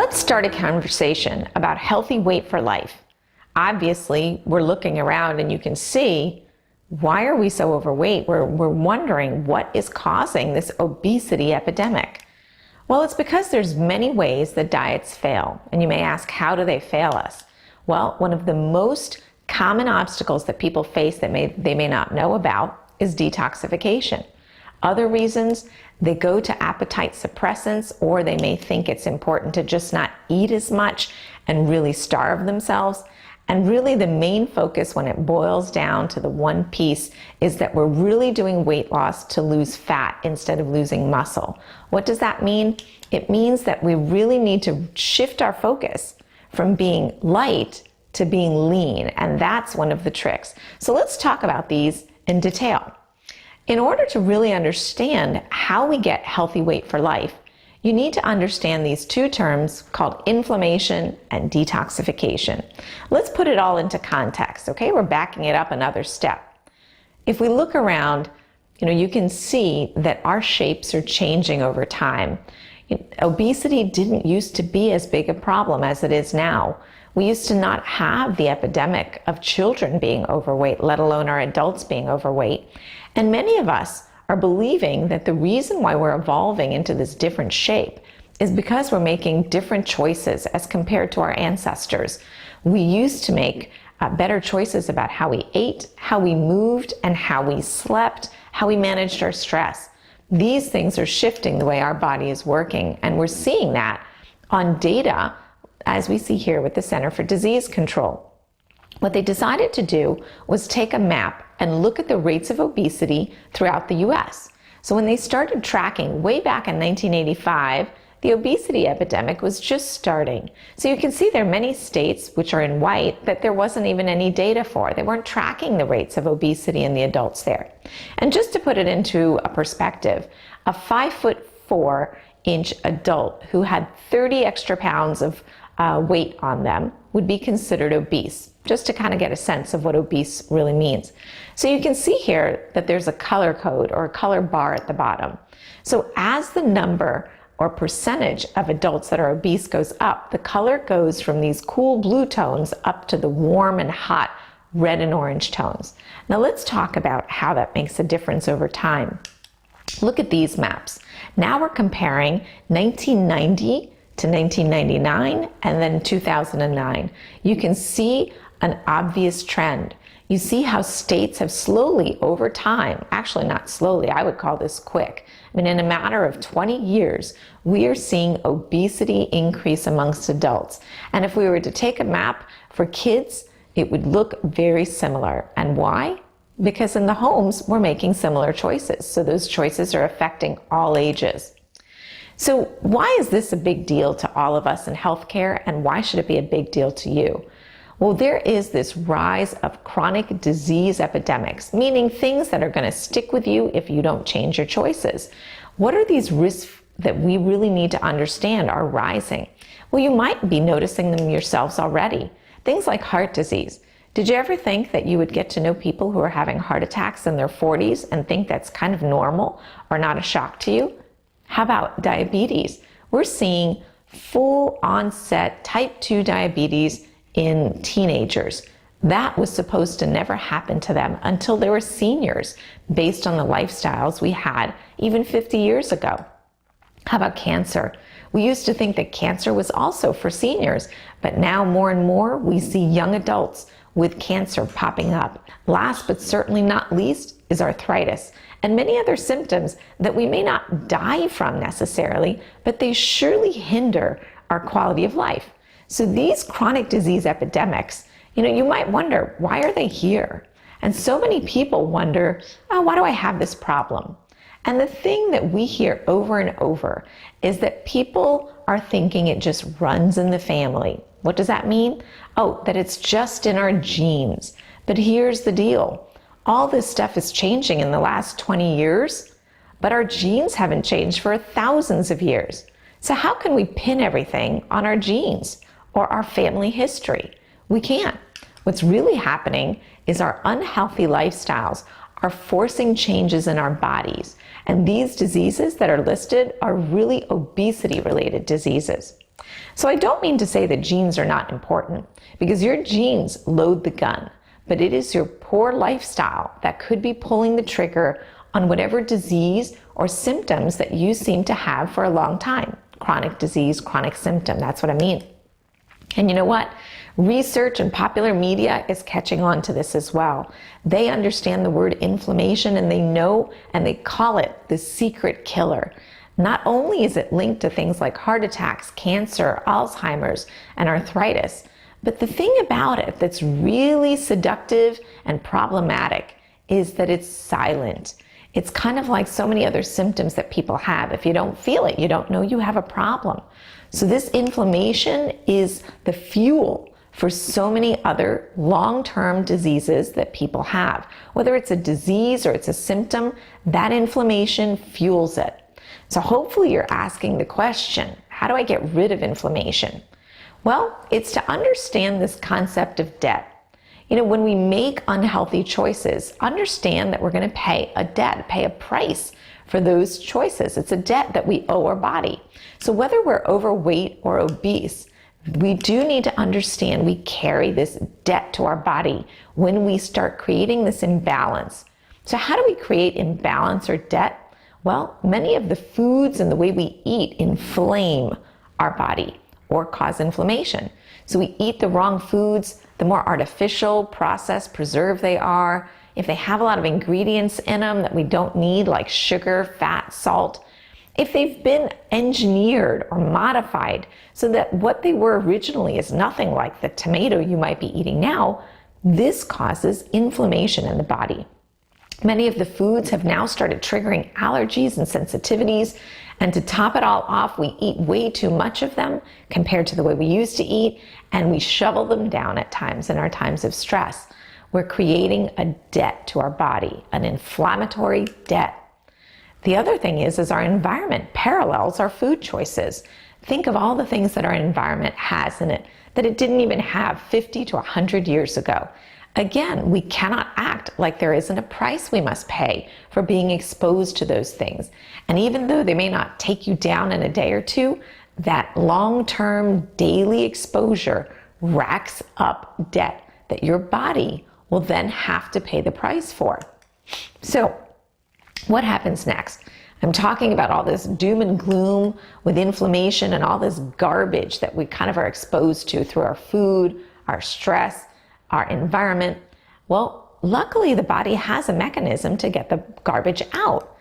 Let's start a conversation about healthy weight for life. Obviously, we're looking around and you can see, why are we so overweight? We're wondering what is causing this obesity epidemic. Well, it's because there's many ways that diets fail. And you may ask, how do they fail us? Well, one of the most common obstacles that people face that they may not know about is detoxification. Other reasons, they go to appetite suppressants, or they may think it's important to just not eat as much and really starve themselves. And really the main focus when it boils down to the one piece is that we're really doing weight loss to lose fat instead of losing muscle. What does that mean? It means that we really need to shift our focus from being light to being lean, and that's one of the tricks. So let's talk about these in detail. In order to really understand how we get healthy weight for life, you need to understand these two terms called inflammation and detoxification. Let's put it all into context, okay? We're backing it up another step. If we look around, you can see that our shapes are changing over time. Obesity didn't used to be as big a problem as it is now. We used to not have the epidemic of children being overweight, let alone our adults being overweight. And many of us are believing that the reason why we're evolving into this different shape is because we're making different choices as compared to our ancestors. We used to make better choices about how we ate, how we moved, and how we slept, how we managed our stress. These things are shifting the way our body is working, and we're seeing that on data, as we see here with the Center for Disease Control. What they decided to do was take a map and look at the rates of obesity throughout the US. So when they started tracking way back in 1985, the obesity epidemic was just starting. So you can see there are many states, which are in white, that there wasn't even any data for. They weren't tracking the rates of obesity in the adults there. And just to put it into a perspective, a 5'4" adult who had 30 extra pounds of weight on them would be considered obese, just to kind of get a sense of what obese really means. So you can see here that there's a color code or a color bar at the bottom. So as the number or percentage of adults that are obese goes up, the color goes from these cool blue tones up to the warm and hot red and orange tones. Now let's talk about how that makes a difference over time. Look at these maps. Now we're comparing 1990 to 1999 and then 2009. You can see an obvious trend. You see how states have slowly over time, actually not slowly, I would call this quick. I mean, in a matter of 20 years, we are seeing obesity increase amongst adults. And if we were to take a map for kids, it would look very similar. And why? Because in the homes, we're making similar choices. So those choices are affecting all ages. So why is this a big deal to all of us in healthcare, and why should it be a big deal to you? Well, there is this rise of chronic disease epidemics, meaning things that are going to stick with you if you don't change your choices. What are these risks that we really need to understand are rising? Well, you might be noticing them yourselves already. Things like heart disease. Did you ever think that you would get to know people who are having heart attacks in their 40s and think that's kind of normal or not a shock to you? How about diabetes? We're seeing full onset type 2 diabetes in teenagers. That was supposed to never happen to them until they were seniors, based on the lifestyles we had even 50 years ago. How about cancer? We used to think that cancer was also for seniors, but now more and more we see young adults with cancer popping up. Last but certainly not least is arthritis and many other symptoms that we may not die from necessarily, but they surely hinder our quality of life. So these chronic disease epidemics, you might wonder, why are they here? And so many people wonder, oh, why do I have this problem? And the thing that we hear over and over is that people are thinking it just runs in the family. What does that mean? Oh, that it's just in our genes. But here's the deal. All this stuff is changing in the last 20 years, but our genes haven't changed for thousands of years. So how can we pin everything on our genes or our family history? We can't. What's really happening is our unhealthy lifestyles are forcing changes in our bodies. And these diseases that are listed are really obesity-related diseases. So I don't mean to say that genes are not important, because your genes load the gun, but it is your poor lifestyle that could be pulling the trigger on whatever disease or symptoms that you seem to have for a long time. Chronic disease, chronic symptom, that's what I mean. And you know what? Research and popular media is catching on to this as well. They understand the word inflammation, and they know and they call it the secret killer. Not only is it linked to things like heart attacks, cancer, Alzheimer's, and arthritis, but the thing about it that's really seductive and problematic is that it's silent. It's kind of like so many other symptoms that people have. If you don't feel it, you don't know you have a problem. So this inflammation is the fuel for so many other long-term diseases that people have. Whether it's a disease or it's a symptom, that inflammation fuels it. So hopefully you're asking the question, how do I get rid of inflammation? Well, it's to understand this concept of debt. You know, when we make unhealthy choices, understand that we're going to pay a debt, pay a price for those choices. It's a debt that we owe our body. So whether we're overweight or obese, we do need to understand we carry this debt to our body when we start creating this imbalance. So how do we create imbalance or debt? Well, many of the foods and the way we eat inflame our body or cause inflammation. So we eat the wrong foods, the more artificial, processed, preserved they are, if they have a lot of ingredients in them that we don't need, like sugar, fat, salt, if they've been engineered or modified so that what they were originally is nothing like the tomato you might be eating now, this causes inflammation in the body. Many of the foods have now started triggering allergies and sensitivities, and to top it all off, we eat way too much of them compared to the way we used to eat, and we shovel them down at times in our times of stress. We're creating a debt to our body, an inflammatory debt. The other thing is our environment parallels our food choices. Think of all the things that our environment has in it that it didn't even have 50 to 100 years ago. Again, we cannot act like there isn't a price we must pay for being exposed to those things. And even though they may not take you down in a day or two, that long-term daily exposure racks up debt that your body will then have to pay the price for. So what happens next? I'm talking about all this doom and gloom with inflammation and all this garbage that we kind of are exposed to through our food, our stress, our environment. Well, luckily the body has a mechanism to get the garbage out.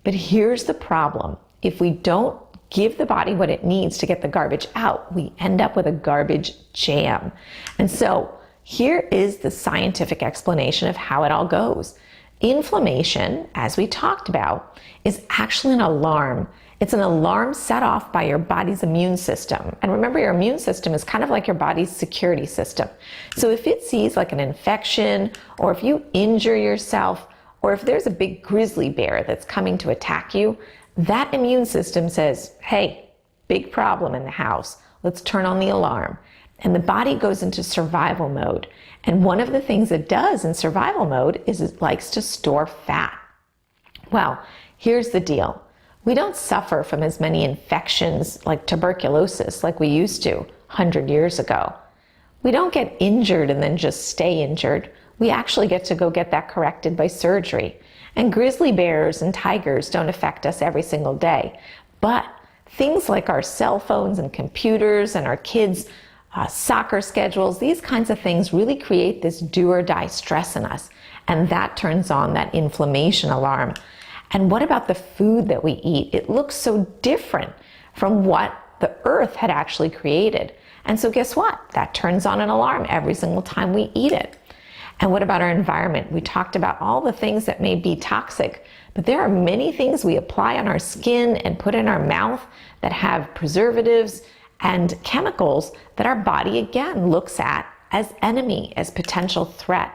But here's the problem. If we don't give the body what it needs to get the garbage out, we end up with a garbage jam. And so here is the scientific explanation of how it all goes. Inflammation, as we talked about, is actually an alarm. It's an alarm set off by your body's immune system. And remember, your immune system is kind of like your body's security system. So if it sees like an infection, or if you injure yourself, or if there's a big grizzly bear that's coming to attack you, that immune system says, hey, big problem in the house. Let's turn on the alarm. And the body goes into survival mode. And one of the things it does in survival mode is it likes to store fat. Well, here's the deal. We don't suffer from as many infections like tuberculosis like we used to 100 years ago. We don't get injured and then just stay injured. We actually get to go get that corrected by surgery. And grizzly bears and tigers don't affect us every single day. But things like our cell phones and computers and our kids' soccer schedules, these kinds of things really create this do or die stress in us. And that turns on that inflammation alarm. And what about the food that we eat? It looks so different from what the earth had actually created. And so guess what? That turns on an alarm every single time we eat it. And what about our environment? We talked about all the things that may be toxic, but there are many things we apply on our skin and put in our mouth that have preservatives and chemicals that our body again looks at as enemy, as potential threat.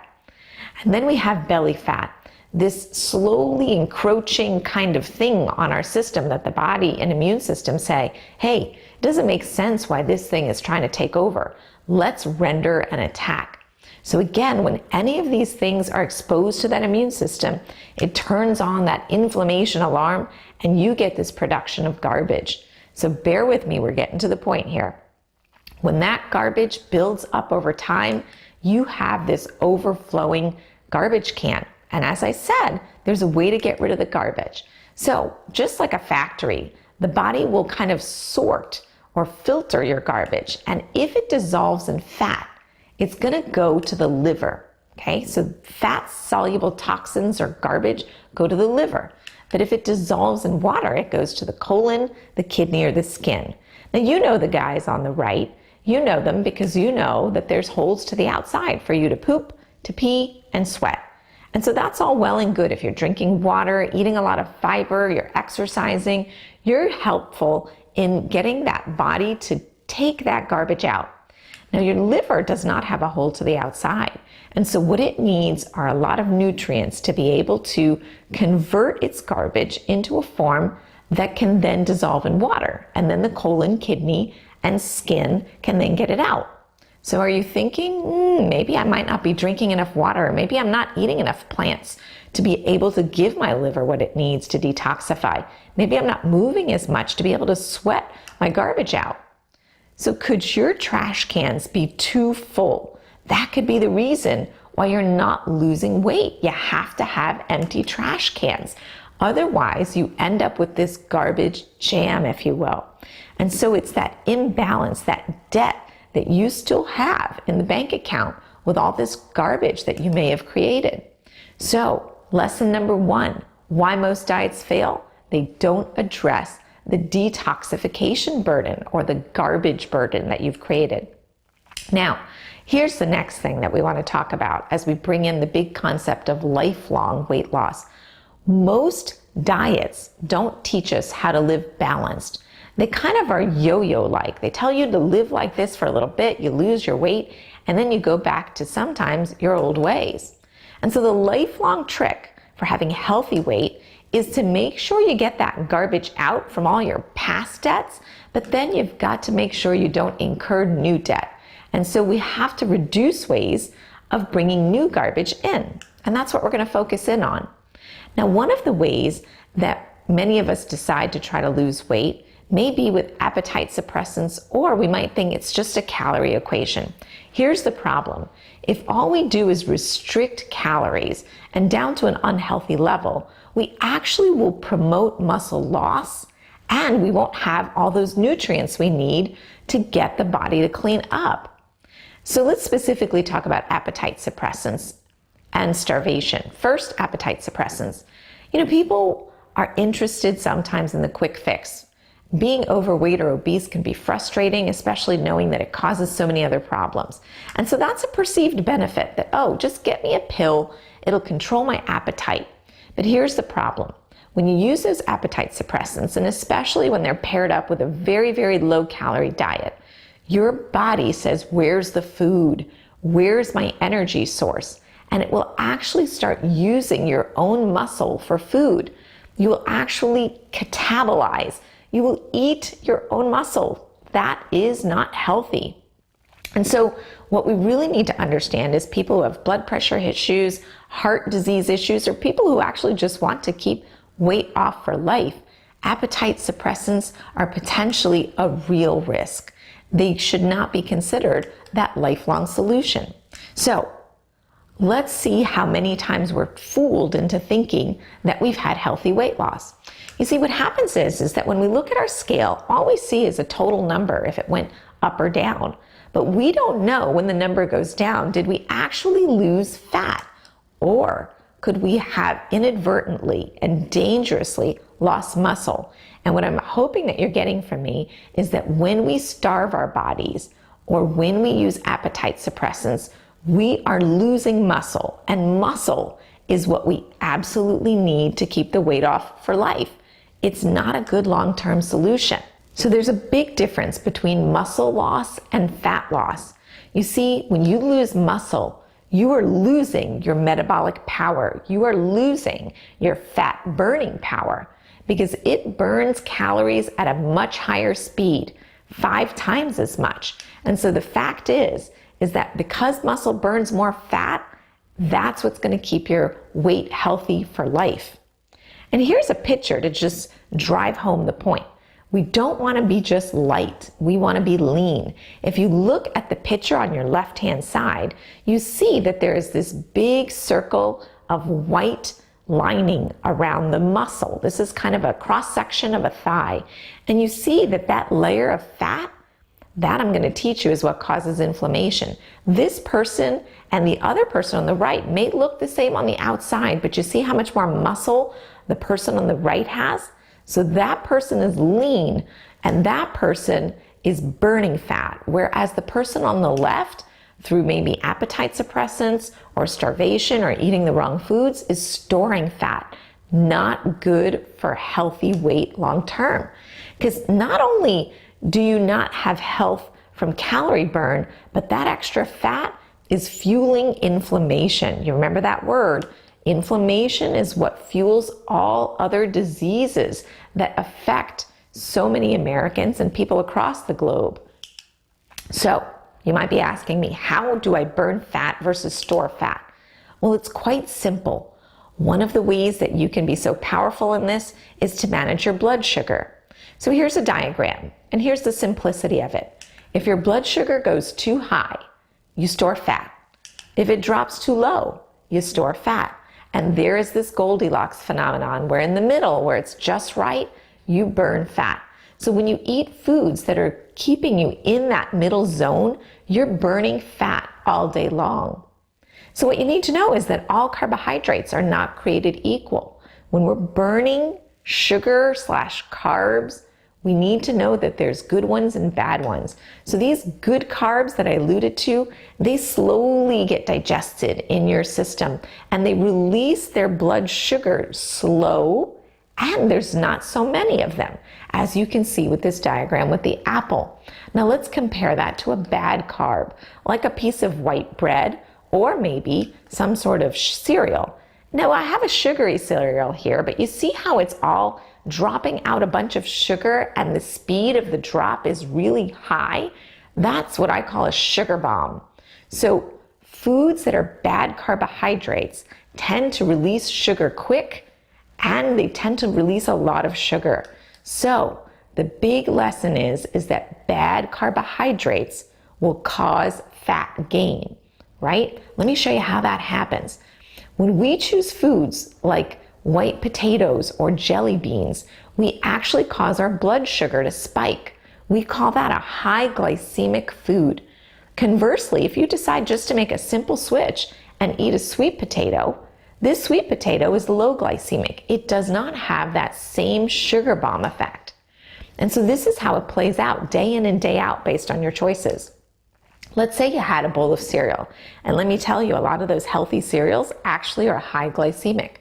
And then we have belly fat, this slowly encroaching kind of thing on our system that the body and immune system say, hey, it doesn't make sense why this thing is trying to take over. Let's render an attack. So again, when any of these things are exposed to that immune system, it turns on that inflammation alarm and you get this production of garbage. So bear with me, we're getting to the point here. When that garbage builds up over time, you have this overflowing garbage can. And as I said, there's a way to get rid of the garbage. So just like a factory, the body will kind of sort or filter your garbage. And if it dissolves in fat, it's going to go to the liver. Okay, so fat-soluble toxins or garbage go to the liver. But if it dissolves in water, it goes to the colon, the kidney, or the skin. Now, you know the guys on the right. You know them because you know that there's holes to the outside for you to poop, to pee, and sweat. And so that's all well and good. If you're drinking water, eating a lot of fiber, you're exercising, you're helpful in getting that body to take that garbage out. Now, your liver does not have a hole to the outside. And so what it needs are a lot of nutrients to be able to convert its garbage into a form that can then dissolve in water. And then the colon, kidney, and skin can then get it out. So are you thinking, maybe I might not be drinking enough water, or maybe I'm not eating enough plants to be able to give my liver what it needs to detoxify. Maybe I'm not moving as much to be able to sweat my garbage out. So could your trash cans be too full? That could be the reason why you're not losing weight. You have to have empty trash cans. Otherwise, you end up with this garbage jam, if you will. And so it's that imbalance, that debt that you still have in the bank account with all this garbage that you may have created. So, lesson number 1, why most diets fail? They don't address the detoxification burden or the garbage burden that you've created. Now, here's the next thing that we want to talk about as we bring in the big concept of lifelong weight loss. Most diets don't teach us how to live balanced. They kind of are yo-yo-like. They tell you to live like this for a little bit, you lose your weight, and then you go back to sometimes your old ways. And so the lifelong trick for having healthy weight is to make sure you get that garbage out from all your past debts, but then you've got to make sure you don't incur new debt. And so we have to reduce ways of bringing new garbage in. And that's what we're going to focus in on. Now, one of the ways that many of us decide to try to lose weight may be with appetite suppressants, or we might think it's just a calorie equation. Here's the problem. If all we do is restrict calories and down to an unhealthy level, we actually will promote muscle loss, and we won't have all those nutrients we need to get the body to clean up. So let's specifically talk about appetite suppressants and starvation. First, appetite suppressants. People are interested sometimes in the quick fix. Being overweight or obese can be frustrating, especially knowing that it causes so many other problems. And so that's a perceived benefit that, oh, just get me a pill, it'll control my appetite. But here's the problem. When you use those appetite suppressants, and especially when they're paired up with a very, very low calorie diet, your body says, where's the food? Where's my energy source? And it will actually start using your own muscle for food. You will actually catabolize. You will eat your own muscle. That is not healthy. And so what we really need to understand is people who have blood pressure issues, heart disease issues, or people who actually just want to keep weight off for life, appetite suppressants are potentially a real risk. They should not be considered that lifelong solution. So let's see how many times we're fooled into thinking that we've had healthy weight loss. You see, what happens is that when we look at our scale, all we see is a total number if it went up or down. But we don't know when the number goes down, did we actually lose fat? Or could we have inadvertently and dangerously lost muscle? And what I'm hoping that you're getting from me is that when we starve our bodies or when we use appetite suppressants, we are losing muscle, and muscle is what we absolutely need to keep the weight off for life. It's not a good long-term solution. So there's a big difference between muscle loss and fat loss. You see, when you lose muscle, you are losing your metabolic power. You are losing your fat burning power because it burns calories at a much higher speed, 5 times as much. And so the fact is that because muscle burns more fat, that's what's going to keep your weight healthy for life. And here's a picture to just drive home the point. We don't want to be just light. We want to be lean. If you look at the picture on your left-hand side, you see that there is this big circle of white lining around the muscle. This is kind of a cross-section of a thigh. And you see that that layer of fat, that I'm going to teach you is what causes inflammation. This person and the other person on the right may look the same on the outside, but you see how much more muscle the person on the right has? So that person is lean and that person is burning fat, whereas the person on the left, through maybe appetite suppressants or starvation or eating the wrong foods, is storing fat. Not good for healthy weight long term. Because not only do you not have health from calorie burn, but that extra fat is fueling inflammation. You remember that word? Inflammation is what fuels all other diseases that affect so many Americans and people across the globe. So you might be asking me, how do I burn fat versus store fat? Well, it's quite simple. One of the ways that you can be so powerful in this is to manage your blood sugar. So here's a diagram, and here's the simplicity of it. If your blood sugar goes too high, you store fat. If it drops too low, you store fat. And there is this Goldilocks phenomenon where in the middle, where it's just right, you burn fat. So when you eat foods that are keeping you in that middle zone, you're burning fat all day long. So what you need to know is that all carbohydrates are not created equal. When we're burning sugar/carbs, we need to know that there's good ones and bad ones. So these good carbs that I alluded to, they slowly get digested in your system and they release their blood sugar slow, and there's not so many of them, as you can see with this diagram with the apple. Now let's compare that to a bad carb, like a piece of white bread or maybe some sort of cereal. Now I have a sugary cereal here, but you see how it's all dropping out a bunch of sugar and the speed of the drop is really high? That's what I call a sugar bomb. So foods that are bad carbohydrates tend to release sugar quick, and they tend to release a lot of sugar. So the big lesson is that bad carbohydrates will cause fat gain, right? Let me show you how that happens. When we choose foods like white potatoes or jelly beans, we actually cause our blood sugar to spike. We call that a high glycemic food. Conversely, if you decide just to make a simple switch and eat a sweet potato, this sweet potato is low glycemic. It does not have that same sugar bomb effect. And so this is how it plays out day in and day out based on your choices. Let's say you had a bowl of cereal, and let me tell you, a lot of those healthy cereals actually are high glycemic.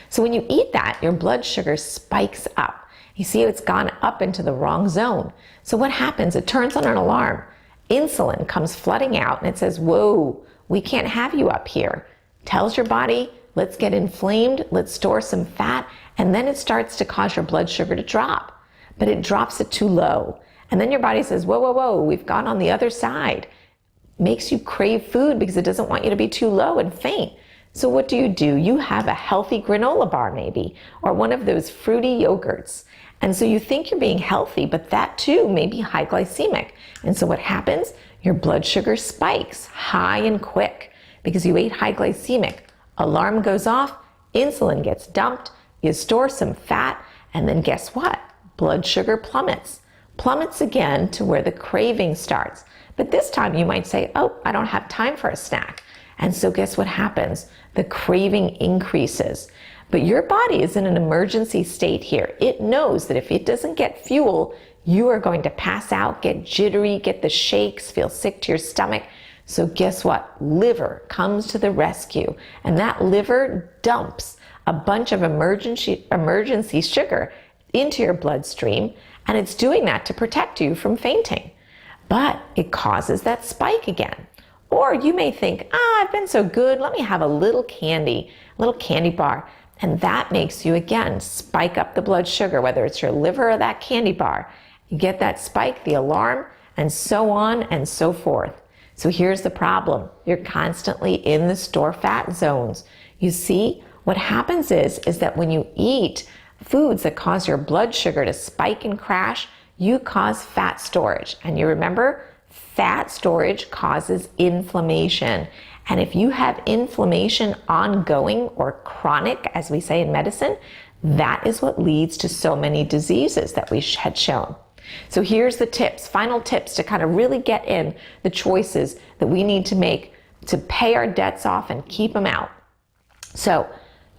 So when you eat that, your blood sugar spikes up. You see it's gone up into the wrong zone. So what happens? It turns on an alarm. Insulin comes flooding out and it says, whoa, we can't have you up here. Tells your body, let's get inflamed, let's store some fat, and then it starts to cause your blood sugar to drop. But it drops it too low. And then your body says, whoa, whoa, whoa, we've gone on the other side. Makes you crave food because it doesn't want you to be too low and faint. So what do? You have a healthy granola bar maybe, or one of those fruity yogurts. And so you think you're being healthy, but that too may be high glycemic. And so what happens? Your blood sugar spikes high and quick because you ate high glycemic. Alarm goes off, insulin gets dumped, you store some fat, and then guess what? Blood sugar plummets. Plummets again to where the craving starts. But this time you might say, oh, I don't have time for a snack. And so guess what happens? The craving increases. But your body is in an emergency state here. It knows that if it doesn't get fuel, you are going to pass out, get jittery, get the shakes, feel sick to your stomach. So guess what? Liver comes to the rescue. And that liver dumps a bunch of emergency sugar into your bloodstream. And it's doing that to protect you from fainting. But it causes that spike again. Or you may think, I've been so good, let me have a little candy bar. And that makes you, again, spike up the blood sugar, whether it's your liver or that candy bar. You get that spike, the alarm, and so on and so forth. So here's the problem. You're constantly in the store fat zones. You see, what happens is that when you eat foods that cause your blood sugar to spike and crash, you cause fat storage. And you remember, fat storage causes inflammation. And if you have inflammation ongoing or chronic, as we say in medicine, that is what leads to so many diseases that we had shown. So here's the tips, final tips to kind of really get in the choices that we need to make to pay our debts off and keep them out. So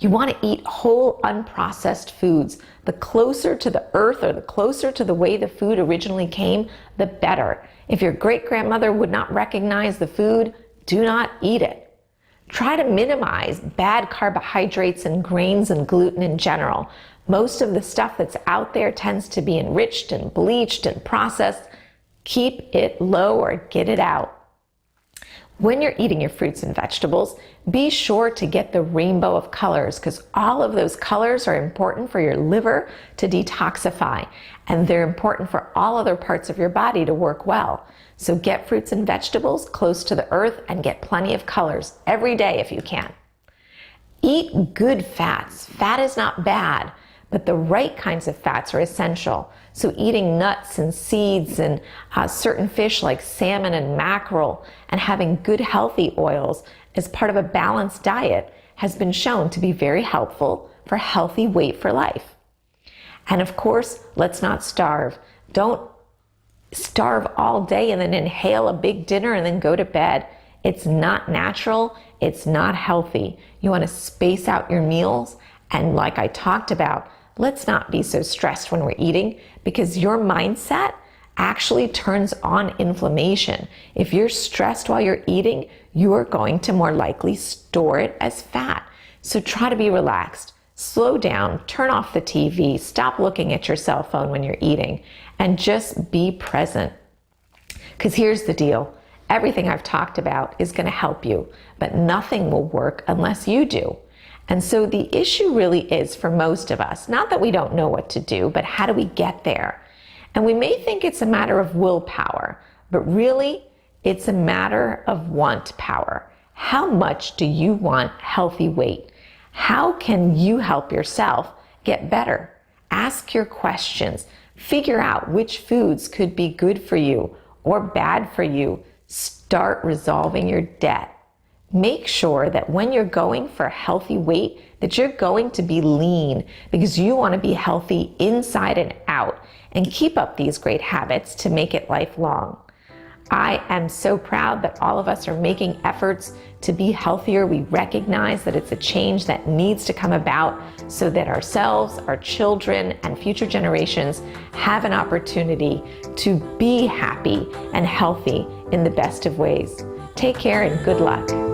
you want to eat whole, unprocessed foods. The closer to the earth or the closer to the way the food originally came, the better. If your great-grandmother would not recognize the food, do not eat it. Try to minimize bad carbohydrates and grains and gluten in general. Most of the stuff that's out there tends to be enriched and bleached and processed. Keep it low or get it out. When you're eating your fruits and vegetables, be sure to get the rainbow of colors, because all of those colors are important for your liver to detoxify, and they're important for all other parts of your body to work well. So get fruits and vegetables close to the earth and get plenty of colors every day if you can. Eat good fats. Fat is not bad, but the right kinds of fats are essential. So eating nuts and seeds and certain fish like salmon and mackerel and having good healthy oils as part of a balanced diet has been shown to be very helpful for healthy weight for life. And of course, let's not starve. Don't starve all day and then inhale a big dinner and then go to bed. It's not natural. It's not healthy. You want to space out your meals. And like I talked about, let's not be so stressed when we're eating, because your mindset actually turns on inflammation. If you're stressed while you're eating, you are going to more likely store it as fat. So try to be relaxed. Slow down, turn off the TV, stop looking at your cell phone when you're eating, and just be present. Because here's the deal. Everything I've talked about is going to help you, but nothing will work unless you do. And so the issue really is for most of us, not that we don't know what to do, but how do we get there? And we may think it's a matter of willpower, but really it's a matter of want power. How much do you want healthy weight? How can you help yourself get better? Ask your questions. Figure out which foods could be good for you or bad for you. Start resolving your debt. Make sure that when you're going for healthy weight, that you're going to be lean, because you want to be healthy inside and out and keep up these great habits to make it lifelong. I am so proud that all of us are making efforts to be healthier. We recognize that it's a change that needs to come about so that ourselves, our children, and future generations have an opportunity to be happy and healthy in the best of ways. Take care and good luck.